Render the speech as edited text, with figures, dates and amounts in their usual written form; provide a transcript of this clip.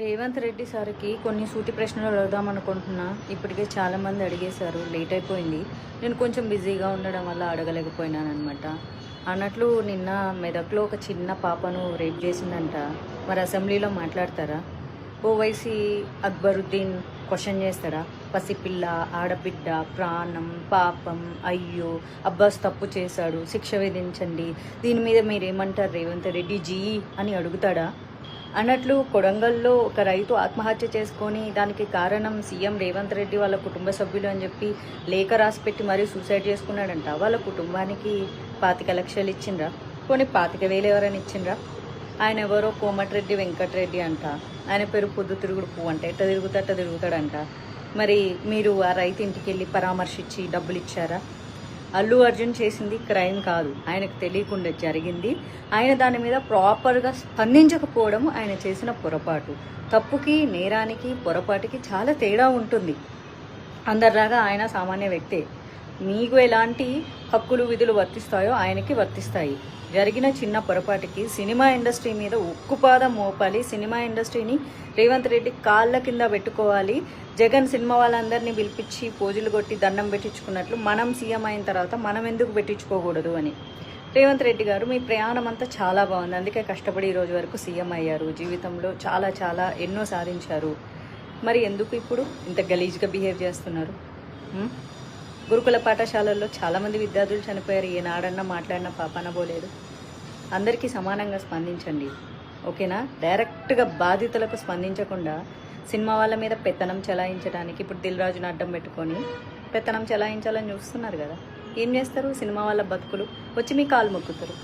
రేవంత్ రెడ్డి సార్కి కొన్ని సూటి ప్రశ్నలు అడుగుదాం అనుకుంటున్నా. ఇప్పటికే చాలామంది అడిగేశారు, లేట్ అయిపోయింది. నేను కొంచెం బిజీగా ఉండడం వల్ల అడగలేకపోయినాను అనమాట. అన్నట్లు నిన్న మెదక్లో ఒక చిన్న పాపను రేప్ చేసిందంట. మరి అసెంబ్లీలో మాట్లాడతారా? ఓవైసీ అక్బరుద్దీన్ క్వశ్చన్ చేస్తాడా? పసిపిల్ల, ఆడబిడ్డ, ప్రాణం, పాపం, అయ్యో అబ్బాస్ తప్పు చేశాడు, శిక్ష విధించండి, దీని మీద మీరేమంటారు రేవంత్ రెడ్డి జీ అని అడుగుతాడా? అన్నట్లు కొడంగల్లో ఒక రైతు ఆత్మహత్య చేసుకొని దానికి కారణం సీఎం రేవంత్ రెడ్డి వాళ్ళ కుటుంబ సభ్యులు అని చెప్పి లేఖ రాసిపెట్టి మరీ సూసైడ్ చేసుకున్నాడంట. వాళ్ళ కుటుంబానికి 25 లక్షలు ఇచ్చిండ్రా? కొన్ని 25,000 ఎవరైనా ఇచ్చిండ్రా? ఆయన ఎవరో కోమటిరెడ్డి వెంకటరెడ్డి అంట. ఆయన పేరు పొద్దు తిరుగుడు పువ్వు అంట. ఎట్ట తిరుగుతాడంట. మరి మీరు ఆ రైతు ఇంటికి వెళ్ళి పరామర్శించి డబ్బులు ఇచ్చారా? అల్లు అర్జున్ చేసింది క్రైమ్ కాదు, ఆయనకు తెలియకుండా జరిగింది. ఆయన దాని మీద ప్రాపర్గా స్పందించకపోవడం ఆయన చేసిన పొరపాటు. తప్పుకి, నేరానికి, పొరపాటుకి చాలా తేడా ఉంటుంది. అందరిలాగా ఆయన సామాన్య వ్యక్తే. మీకు ఎలాంటి హక్కులు విధులు వర్తిస్తాయో ఆయనకి వర్తిస్తాయి. జరిగిన చిన్న పొరపాటుకి సినిమా ఇండస్ట్రీ మీద ఉక్కుపాదం మోపాలి. సినిమా ఇండస్ట్రీని రేవంత్ రెడ్డి కాళ్ళ కింద పెట్టుకోవాలి. జగన్ సినిమా వాళ్ళందరినీ పిలిపించి పోజులు కొట్టి దండం పెట్టించుకున్నట్లు మనం సీఎం అయిన తర్వాత మనం ఎందుకు పెట్టించుకోకూడదు అని. రేవంత్ రెడ్డి గారు, మీ ప్రయాణం అంతా చాలా బాగుంది, అందుకే కష్టపడి ఈ రోజు వరకు సీఎం అయ్యారు. జీవితంలో చాలా చాలా ఎన్నో సాధించారు. మరి ఎందుకు ఇప్పుడు ఇంత గలీజ్గా బిహేవ్ చేస్తున్నారు? గురుకుల పాఠశాలల్లో చాలామంది విద్యార్థులు చనిపోయారు. ఏనాడన్నా మాట్లాడిన పాపాన పోలేదు. అందరికీ సమానంగా స్పందించండి, ఓకేనా? డైరెక్ట్గా బాధితులకు స్పందించకుండా సినిమా వాళ్ళ మీద పెత్తనం చెలాయించడానికి ఇప్పుడు దిల్ రాజును అడ్డం పెట్టుకొని పెత్తనం చెలాయించాలని చూస్తున్నారు కదా. ఏం చేస్తారు? సినిమా వాళ్ళ బతుకులు వచ్చి మీ కాలు మొక్కుతారు.